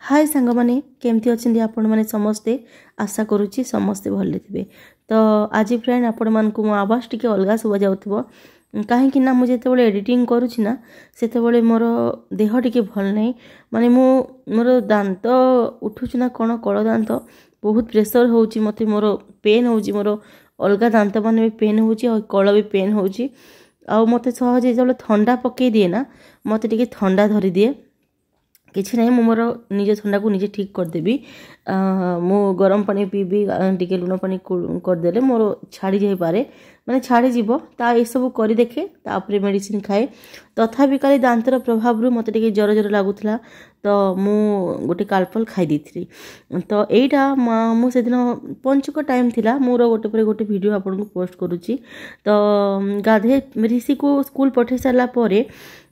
हाय सांग माने केमती अच्छे आपण मैंने समस्ते आशा करुच्ची समस्ते भले थे। तो आज फ्रेंड आपण मानक मो आवाज टी अलग शुभा जाऊँ कहीं ना मुझे जो एडिटिंग करुच्ची ना से मोर देह टी भल नहीं माने मोर दांत उठुची ना कौन कल दांत बहुत प्रेसर होची मत मोर पेन होची मोर अलग दांत मान भी पेन होची और कल भी पेन होची आ मत सहजे जो ठंडा पकई दिए ना मत टी ठंडा धरी दिए किसी ना मोर निज ठंडा को निजे ठीक करदेवी मु गरम पानी पीबी टिके लुण पानी करदे मोर छाड़ी जाई पारे माने छाड़ी जीवो ता ए सब करी देखे तापर मेडिसिन खाए तथापि काली दांतर प्रभाव रु मते टिके जर जर लागुथला तो मु गोटे कालपल खाई देथि तो एटा मु से दिन पंचक टाइम थिला मोर गोटे पर गोटे वीडियो आपन को पोस्ट करूची तो गाधे ऋषि को स्कूल पठे सारला परे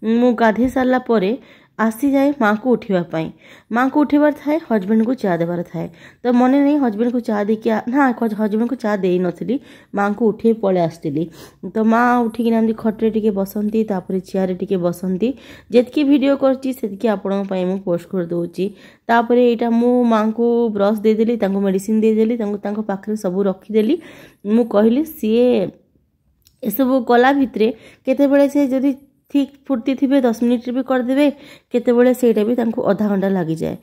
मु गाधे सारला परे आसी जाए माँ को उठेबाई माँ को उठेबार थाए हजबैंड को चा देवार थाए तो मन नहीं हजबैंड को चा दे ना हजबैंड को चा दे नी माँ को उठे पले आसती तो माँ उठिकी एमती खटे टिके बसंती तापर चेयर टिके बसंती जेतकी वीडियो करची सेतकी आपण पई मु पोस्ट कर दोची तापर एटा मु माँ को ब्रश दे देली तांको मेडिसिन दे देली तांको पाखरे सब रखी देली मु कहली सीए ए सब कला भितरे केते बेले से जदी ठीक फुर्ती थे 10 मिनिट भी करदे केते सेटा भी आधा घंटा लगी जाए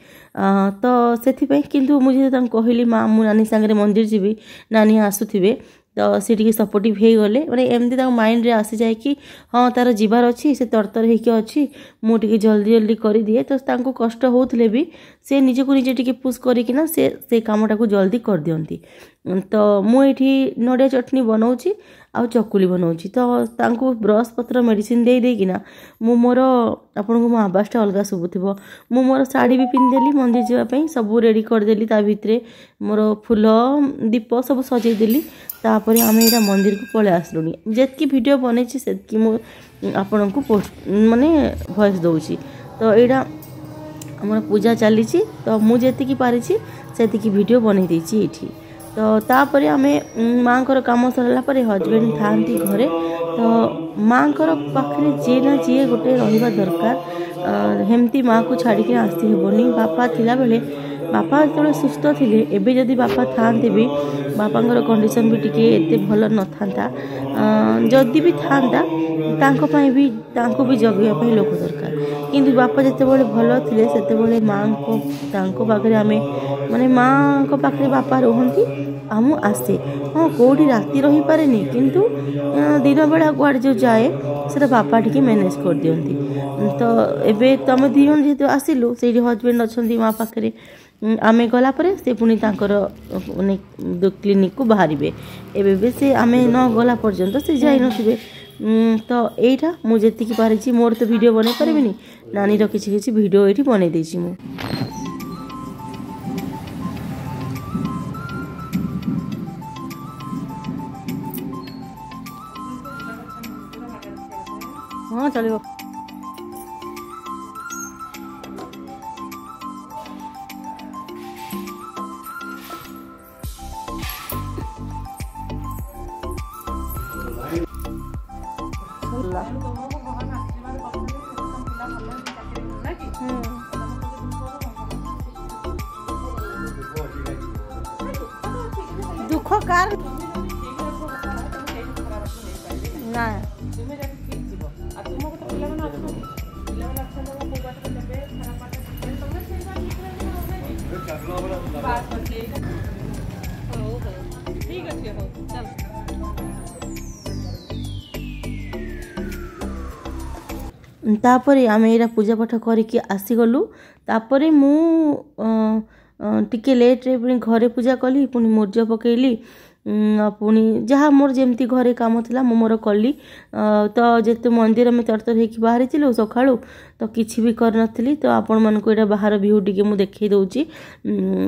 तो से किंतु मुझे कहली माँ मु नानी सांगे मंदिर जीवी नानी आसुवे तो सी टी सपोर्टिव हो गले मैंने एमती माइंड रे आसी जाए कि हाँ तार जीवार अच्छी से तरतर होगी अच्छी मुझे जल्दी जल्दी कर दिए तो कष्ट होते भी से निजे को निजे टिके पुश करिकिना से कामटा को जल्दी कर दियंती तो मुझे नड़िया चटनी बनाऊँगी आ चकुली बनाऊँगी तो ब्रश पत्र मेडिसिन दे देकिना मु मोर आपन को मो आवासटा अलग शुभुव मु मोर शाढ़ी भी पिंधिदेली मंदिर जावाई सब रेडी करदेली ता भितरे मोर फूल दीप सब सजेदेली तापर आम यहाँ मंदिर को पलि आसलुनी जेतकी वीडियो बन से मु आपण को पोस्ट माने वॉइस दूची तो यहाँ आम पूजा चली तो मुझे पारी से वीडियो बन देती तो तापर आमे माँ को कम सरला हजबैंड था घरे तो माँ को पाखे जी ना जी गोटे रहा दरकार हेमती माँ को छाड़ी आसी हेबनी बापा थिला बेले बापा जो सुस्थ थे एबे जदि बापा था भी बापा कंडीशन भी टिके एते भल न था जदि भी था भी जगह लोक दरकार किंतु बापा जिते भल थे से माँ को पाखे आम माने माँ को पाखे बापा रुहंती आम आसे हाँ कौटी राति रही पारे किंतु दिन बेला गुआड़ जो जाए से बापा टी मैनेज कर दियंती तो एबे तुम दी जन जेहेतु आसिलु से हजबैंड अच्छा माँ पाखे आमे गला परे से पुणी तांकर क्लिनिक को बाहर एबे से आमे न गला पर्यंत से जाई नथिबे तो एटा मुझे जी पारिछि मोर तो वीडियो बनै पारिबिनी नानी रो किछि किछि वीडियो एठी बनै देछि मु हाँ चलियो दुख कार ना तापर आम यहाँ पूजा पाठ करके आसीगलु तापर मु टिके लेट रे पुणी घरे पूजा कली पुणी मूर्ज पकेली पुणी जहाँ मोर जमती घरे काम थिला मु मोर कली तो जेते मंदिर में तरतर होकर बाहरी थिलु सकाळु तो किछि भी कर नथली तो आपण मन को एटा बाहर व्यू टिके मु देखै दउची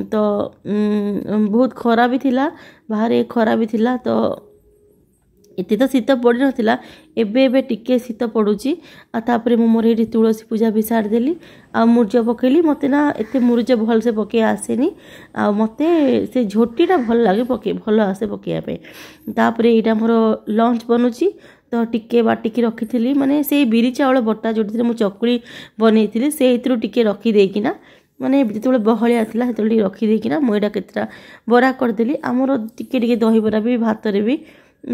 तो बहुत खरा भी थिला बाहर खरा भी थिला तो एते तो शीत पड़ नाला एबे टिके शीत पड़ुची तापर मु मोर ये तुलसी पूजा भी सार देली आ मुर्ज पकेली मते ना एते मुर्ज भल से पके आसेनी आ मते से झोटीटा भल लागे पके भल आसे पके पे तापर एटा मोर लंच बनुची तो टिके बाटिकी रखी माने से बिरी चाउल बटा जो मु चकुली बनई से टिके रखी देकिना माने जो बहलिया था से रखीदेकिना मुझे केतटा बरा करदेली आमर टिके दहीबरा भी भात भी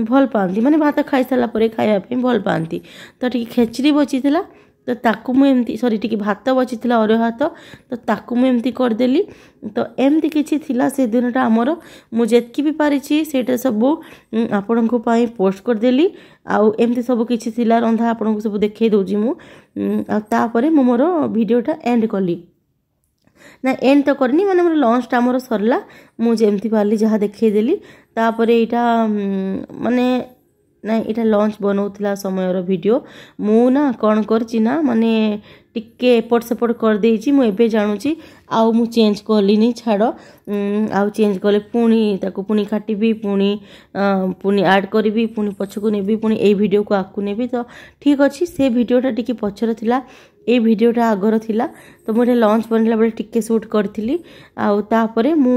भल पाती माने भात खाई सारापर खायापी भल पाती तो टी खेचरी बची तो ताकू मुझे सॉरी टी भात बची अरुआ भात तो ताकू मुझे करदेली तो एमती किसी थिला से दिनटा आमर मुझे भी पारी से सब आपण को पोस्ट करदेली आउ एमती सब किसी थिला रंधा आपण को सब देखई दौजी मुझे मोर भिडटा एंड कली ना एंड तो करनी माने मोर लंचटा मोर सरला मुझे पार्ली जहाँ देखईदेली तापर यहाँ माने ना इटा लंच बनाऊला समय वीडियो मुना कौन करना माने टिके एपट सेपट कर देछि मु एबे जानुची आउ मु चेंज करलिनी छाड़ आउ चेंज कले पुणी ताको पुणी काटिबी पुणी ऐड करी पुणी पछकु नेबी पुणी ए वीडियो को आकु नेबी तो ठीक अच्छी से वीडियोटा टिके पछर थिला ए वीडियोटा आगर थिला तो मुझे लंच बनला बेले टिके शूट करथिली आउ तापरे मु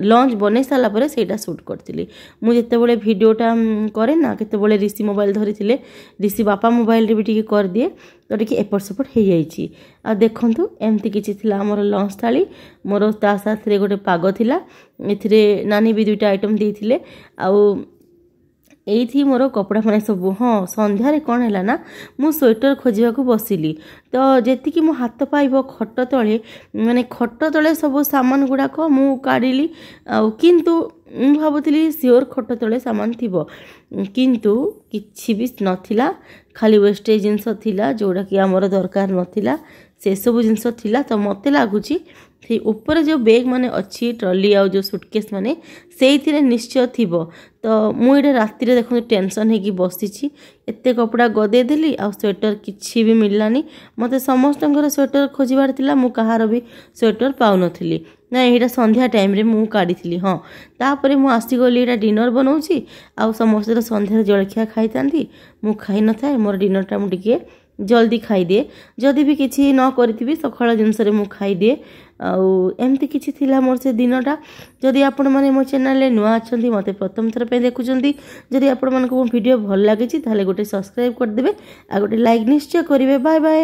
लंच बनै साला परे सेटा शूट करथिली मु जते बेले वीडियोटा करे ना केते बेले ऋषि मोबाइल धरिथिले ऋषि बापा मोबाइल रे भी टिके कर दिए तो टिके एपट सेपट हो जाइए आ देखंतु एमती किछि थिला हमर लंच थाली मोर ता साथ रे गोटे पाग थिला एथिरे नानी भी दुईटा आइटम देथिले आउ एथि मोर कपड़ा माने सब हाँ संध्यारे कौन है ना मु स्वेटर खोजा बसिली तो जी मो हाथ पाइब खट तले माने खट तले सब सामान गुड़ाक मु काढ़ी किंतु भावुली सियोर खट तले सामान थिबो किंतु किछि भी नथिला खाली वेस्टेज जिनस थिला जोड़ा कि आमर दरकार नथिला से सब जिनस थिला तो मते लागुची से ऊपर जो बैग माने अच्छी ट्रॉली आउ जो सुटकेस माने से निश्चय थिबो तो मुझे राति देखो टेंशन है कि बसी एते कपड़ा गदेदेली आ स्वेटर किछि भी मिललानी मते समस्त स्वेटर खोजबार थिला मु कहार भी स्वेटर पाउ नथिली ना यहाँ संध्या टाइम रे मु काढ़ी थी हाँ तापर मु आसीगली यहाँ डिनर बनाऊँगी आउ समस्त संध्यार जलखिया खाई था मु खाई न था मोर डिनरटा मुझे जल्दी खाईदिए जदि भी किसी न करी सकाळ जिनस मु खाईदिए आमती किसी थिला मोर से दिनटा जदि आपण माने मो चैनल रे नुआ अछंती मते प्रथम थर पे देखुचंती जदि आपण मानको मो वीडियो भल लागिछि ताले गोटे सब्सक्राइब कर देबे आ गोटे लाइक निश्चय करिवे बाय बाय।